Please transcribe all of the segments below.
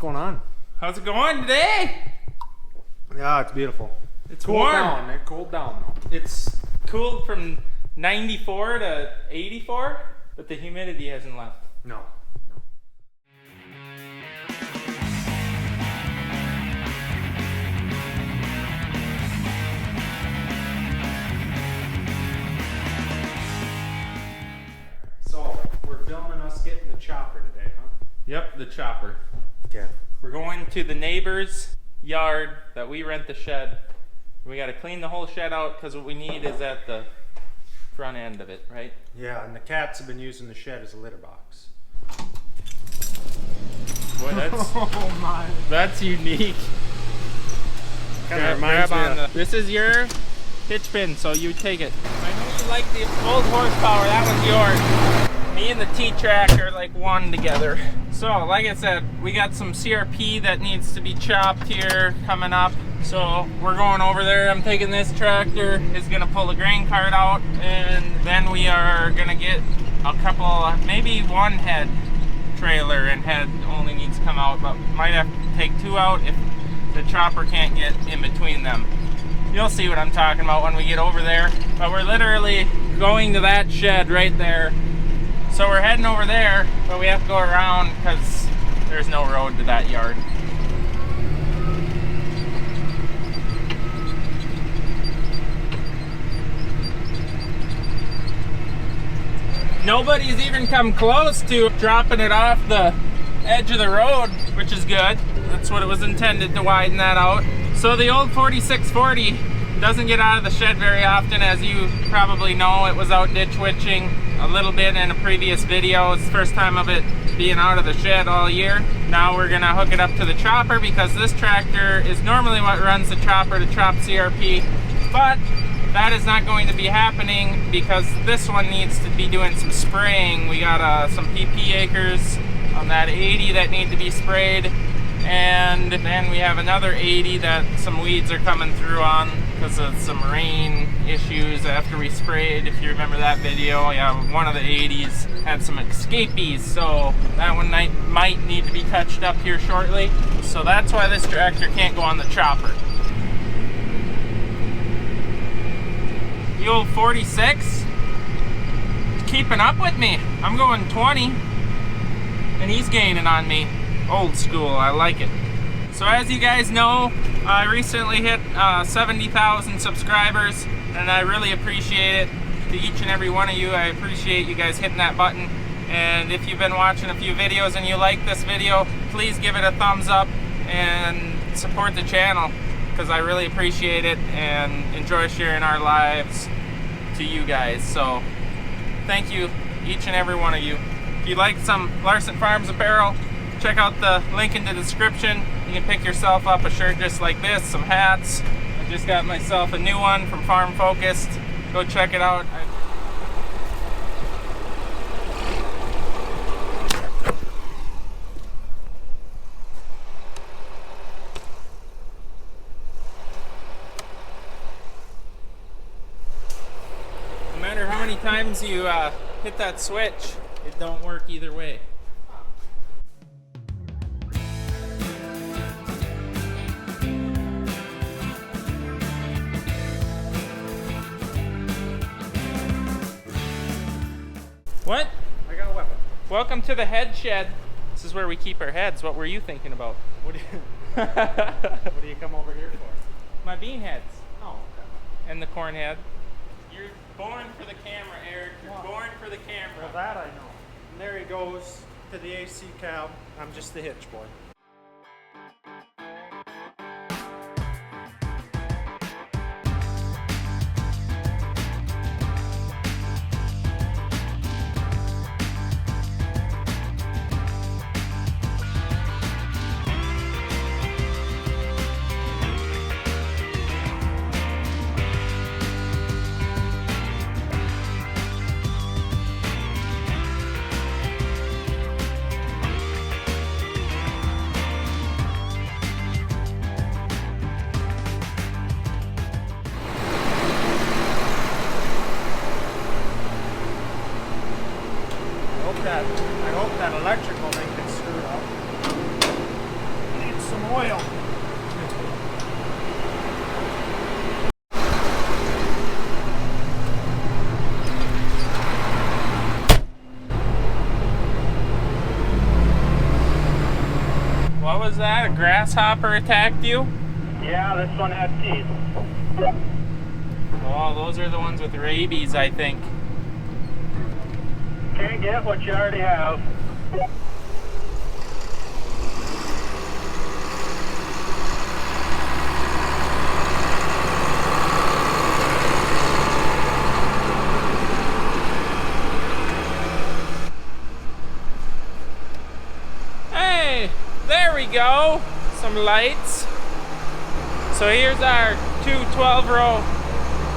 going on? How's it going today? Yeah, it's beautiful. It's cooled warm. Down. It cooled down though. It's cooled from 94 to 84, but the humidity hasn't left. No. So, we're filming us getting the chopper today, huh? Yep, the chopper. Yeah. We're going to the neighbor's yard that we rent the shed. We got to clean the whole shed out because what we need is at the front end of it, right? Yeah, and the cats have been using the shed as a litter box. Boy, that's Oh my. that's unique. Kind of reminds me of... This is your hitch pin, so you take it. I know you like the old horsepower. That was yours. Me and the T-Track are like one together. So, like I said, we got some CRP that needs to be chopped here coming up. So, we're going over there. I'm taking this tractor. It's going to pull the grain cart out. And then we are going to get a couple, maybe one head trailer, and head only needs to come out. But might have to take two out if the chopper can't get in between them. You'll see what I'm talking about when we get over there. But we're literally going to that shed right there. So we're heading over there, but we have to go around because there's no road to that yard. Nobody's even come close to dropping it off the edge of the road, which is good. That's what it was intended, to widen that out. So the old 4640 doesn't get out of the shed very often. As you probably know, it was out ditch witching a little bit in a previous video. It's the first time of it being out of the shed all year. Now we're gonna hook it up to the chopper because this tractor is normally what runs the chopper to chop CRP, but that is not going to be happening because this one needs to be doing some spraying. We got some PP acres on that 80 that need to be sprayed, and then we have another 80 that some weeds are coming through on because of some rain issues after we sprayed. If you remember that video, yeah, one of the 80s had some escapees, so that one might need to be touched up here shortly. So that's why this tractor can't go on the chopper. The old 46 is keeping up with me. I'm going 20 and he's gaining on me. Old school, I like it. So as you guys know, I recently hit 70,000 subscribers, and I really appreciate it. To each and every one of you, I appreciate you guys hitting that button. And if you've been watching a few videos and you like this video, please give it a thumbs up and support the channel, because I really appreciate it and enjoy sharing our lives to you guys. So thank you, each and every one of you. If you like some Larson Farms apparel, check out the link in the description. You can pick yourself up a shirt just like this, some hats. I just got myself a new one from Farm Focused. Go check it out. No matter how many times you hit that switch, it don't work either way. What? I got a weapon. Welcome to the head shed. This is where we keep our heads. What were you thinking about? What do you come over here for? My bean heads. Oh, okay. And the corn head. You're born for the camera, Eric. You're born for the camera. Well, that I know. And there he goes to the AC cab. I'm just the hitch boy. oil. What was that? A grasshopper attacked you? Yeah, this one had teeth. Oh, those are the ones with rabies, I think. Can't get what you already have. Hey, there we go. Some lights. So here's our two 12-row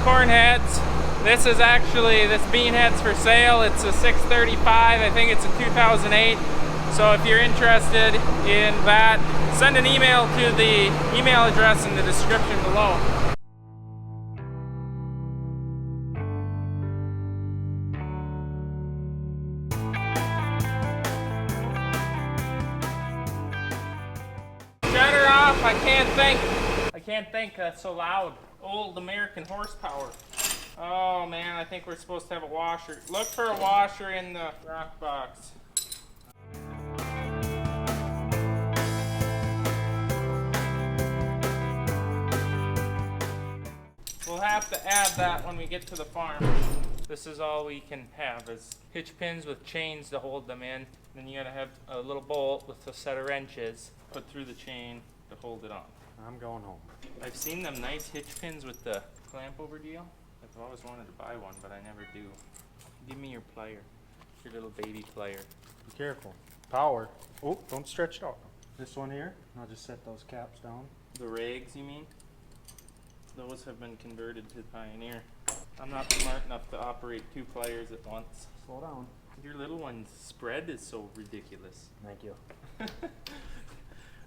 corn heads. This is actually, this bean head's for sale. It's a 635, I think it's a 2008. So if you're interested in that, send an email to the email address in the description below. Shut her off, I can't think, that's so loud. Old American horsepower. Oh man, I think we're supposed to have a washer. Look for a washer in the rock box. We'll have to add that when we get to the farm. This is all we can have is hitch pins with chains to hold them in. Then you gotta have a little bolt with a set of wrenches put through the chain to hold it on. I'm going home. I've seen them nice hitch pins with the clamp over deal. I've always wanted to buy one, but I never do. Give me your plier, your little baby plier. Be careful. Power. Oh, don't stretch it out. This one here, I'll just set those caps down. The rags, you mean? Those have been converted to Pioneer. I'm not smart enough to operate two pliers at once. Slow down. Your little one's spread is so ridiculous. Thank you.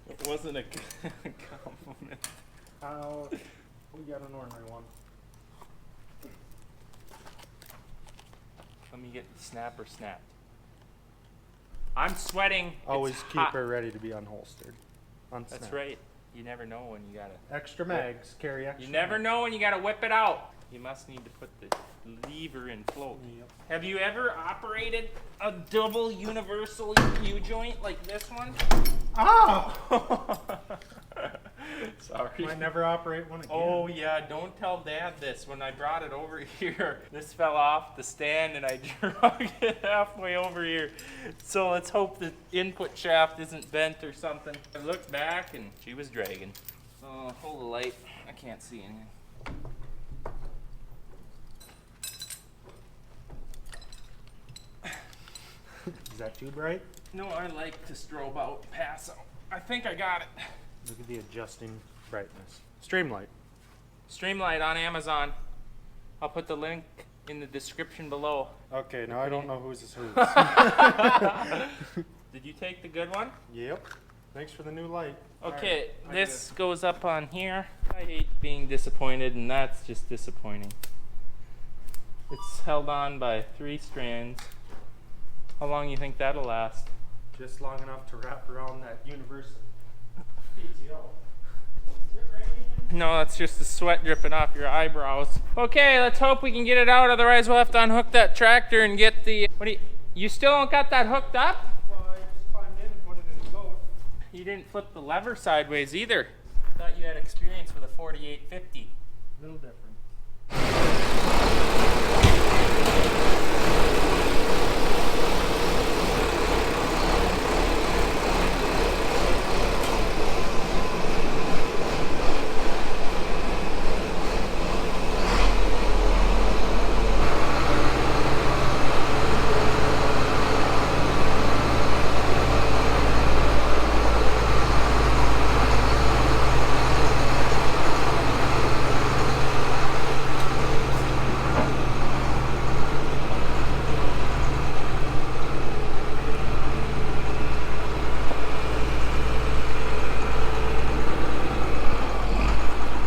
It wasn't a compliment. We got an ornery one. Let me get the snapper snapped. I'm sweating. Always It's keep hot. her ready to be unholstered. Unsnapped. That's right. You never know when you gotta. Extra mags. Carry extra. You never mags. know when you gotta whip it out. You must need to put the lever in float. Yep. Have you ever operated a double universal U-joint like this one? Oh! Sorry. Might never operate one again. Oh yeah, don't tell Dad this. When I brought it over here, this fell off the stand and I drug it halfway over here. So let's hope the input shaft isn't bent or something. I looked back and she was dragging. Oh, hold the light. I can't see anything. Is that too bright? No, I like to strobe out, pass out. I think I got it. Look at the adjusting brightness. Streamlight. Streamlight on Amazon. I'll put the link in the description below. Okay, now I don't know whose is whose. Did you take the good one? Yep. Thanks for the new light. Okay, All right, this goes up on here. I hate being disappointed, and that's just disappointing. It's held on by 3 strands. How long you think that'll last? Just long enough to wrap around that universal PTO. No, that's just the sweat dripping off your eyebrows. Okay, let's hope we can get it out. Otherwise, we'll have to unhook that tractor and get the. What do you still don't got that hooked up? Well, I just climbed in and put it in the boat. You didn't flip the lever sideways either. Thought you had experience with a 4850. A little different.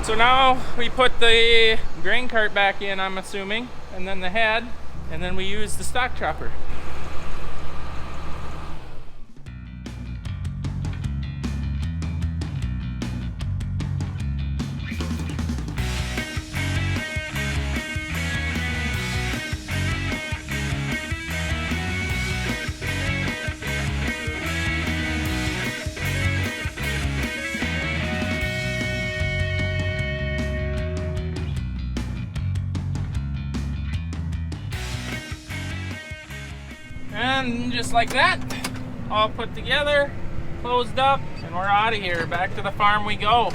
So now we put the grain cart back in, I'm assuming, and then the head, and then we use the stock chopper. And just like that, all put together, closed up, and we're out of here. Back to the farm we go.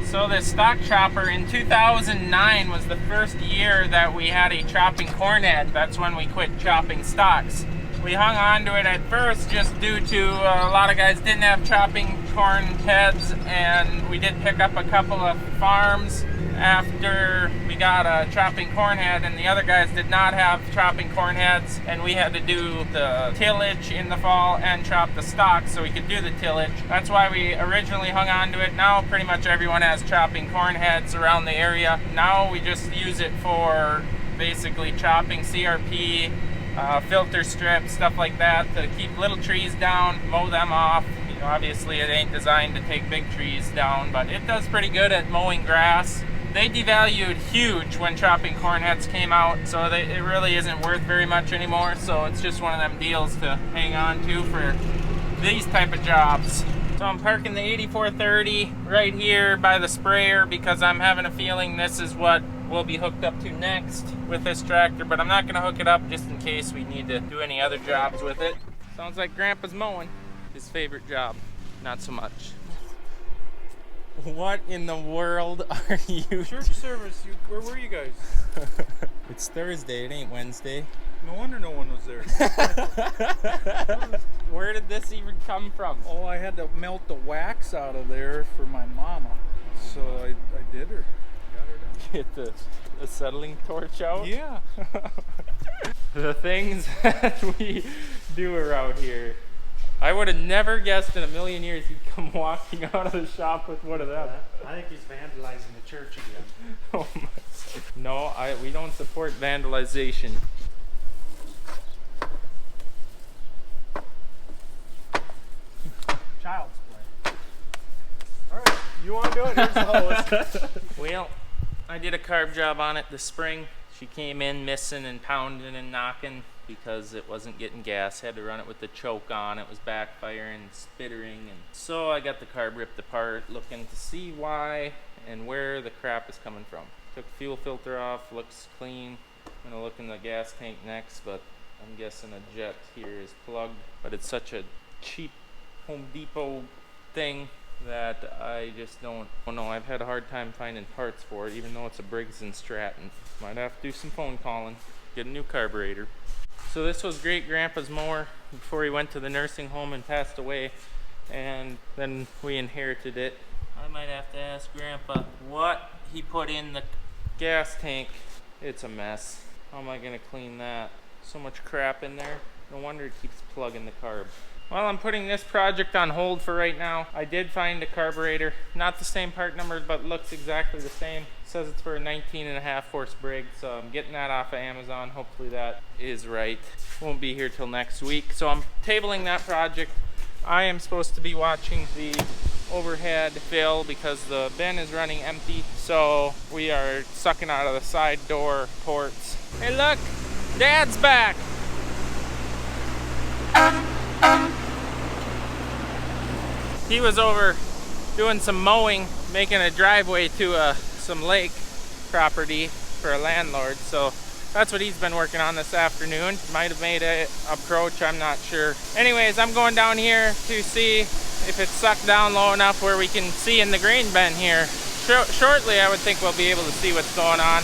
So this stock chopper in 2009 was the first year that we had a chopping corn head. That's when we quit chopping stocks. We hung on to it at first just due to a lot of guys didn't have chopping corn heads, and we did pick up a couple of farms after we got a chopping corn head, and the other guys did not have chopping corn heads, and we had to do the tillage in the fall and chop the stalks so we could do the tillage. That's why we originally hung on to it. Now pretty much everyone has chopping corn heads around the area. Now we just use it for basically chopping CRP, filter strips, stuff like that, to keep little trees down, mow them off. You know, obviously it ain't designed to take big trees down, but it does pretty good at mowing grass. They devalued huge when chopping corn heads came out, so it really isn't worth very much anymore. So it's just one of them deals to hang on to for these type of jobs. So I'm parking the 8430 right here by the sprayer because I'm having a feeling this is what we'll be hooked up to next with this tractor, but I'm not going to hook it up just in case we need to do any other jobs with it. Sounds like Grandpa's mowing. His favorite job. Not so much. What in the world are you? Church service. Where were you guys? It's Thursday. It ain't Wednesday. No wonder no one was there. Where did this even come from? Oh, I had to melt the wax out of there for my mama, so I did her. Got her done. Get the acetylene torch out? Yeah. The things that we do around here. I would have never guessed in a million years he'd come walking out of the shop with one of them. I think he's vandalizing the church again. Oh my. No, we don't support vandalization. Child's play. Alright, you want to do it? Here's the hose. Well, I did a carb job on it this spring. She came in missing and pounding and knocking because it wasn't getting gas. Had to run it with the choke on. It was backfiring, spittering, and so I got the carb ripped apart, looking to see why and where the crap is coming from. Took the fuel filter off, looks clean. I'm gonna look in the gas tank next, but I'm guessing a jet here is plugged. But it's such a cheap Home Depot thing that I just don't know. I've had a hard time finding parts for it, even though it's a Briggs & Stratton. Might have to do some phone calling, get a new carburetor. So this was great grandpa's mower before he went to the nursing home and passed away, and then we inherited it. I might have to ask grandpa what he put in the gas tank. It's a mess. How am I gonna clean that? So much crap in there. No wonder it keeps plugging the carb. Well, I'm putting this project on hold for right now. I did find a carburetor, not the same part number, but looks exactly the same. It says it's for a 19.5 horse Briggs, so I'm getting that off of Amazon. Hopefully that is right. Won't be here till next week. So I'm tabling that project. I am supposed to be watching the overhead fill because the bin is running empty. So we are sucking out of the side door ports. Hey look, Dad's back. He was over doing some mowing, making a driveway to some lake property for a landlord. So that's what he's been working on this afternoon. Might have made an approach, I'm not sure. Anyways, I'm going down here to see if it's sucked down low enough where we can see in the grain bin here. Shortly, I would think we'll be able to see what's going on.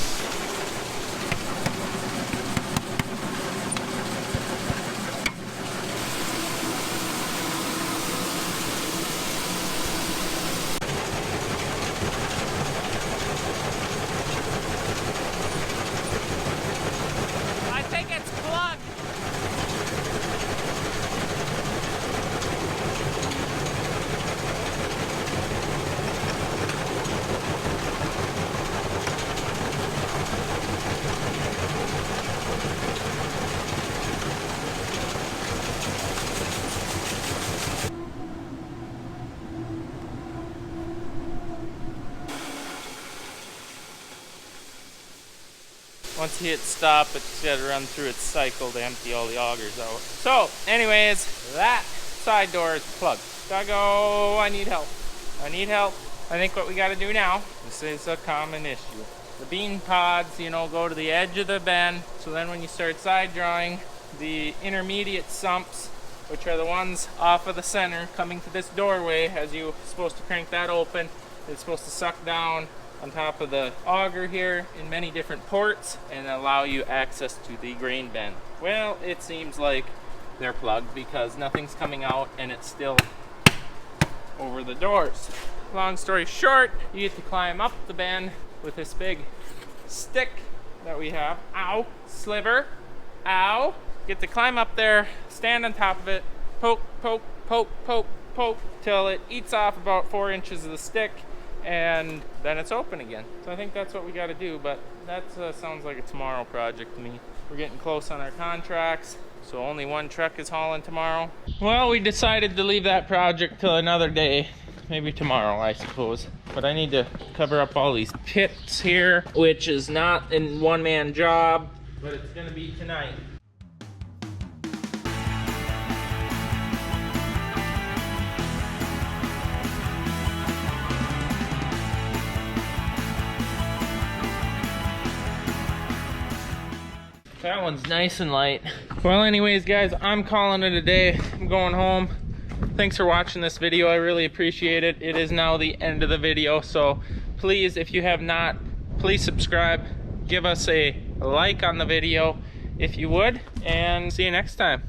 Once you hit stop, it's got to run through its cycle to empty all the augers out. So, anyways, that side door is plugged. I need help. I need help. I think what we got to do now, this is a common issue. The bean pods, you know, go to the edge of the bin, so then when you start side drawing, the intermediate sumps, which are the ones off of the center coming to this doorway. As you're supposed to crank that open, it's supposed to suck down on top of the auger here in many different ports and allow you access to the grain bin. Well, it seems like they're plugged because nothing's coming out and it's still over the doors. Long story short, you get to climb up the bin with this big stick that we have. Ow, sliver, ow. Get to climb up there, stand on top of it, poke, poke, poke, poke, poke, till it eats off about 4 inches of the stick, and then it's open again. So I think that's what we got to do, but that sounds like a tomorrow project to me. We're getting close on our contracts, so only one truck is hauling tomorrow. Well, we decided to leave that project till another day. Maybe tomorrow, I suppose. But I need to cover up all these pits here, which is not a one-man job, but it's gonna be tonight. That one's nice and light. Well, anyways, guys, I'm calling it a day. I'm going home. Thanks for watching this video. I really appreciate it. It is now the end of the video, so please, if you have not, please subscribe. Give us a like on the video if you would, and see you next time.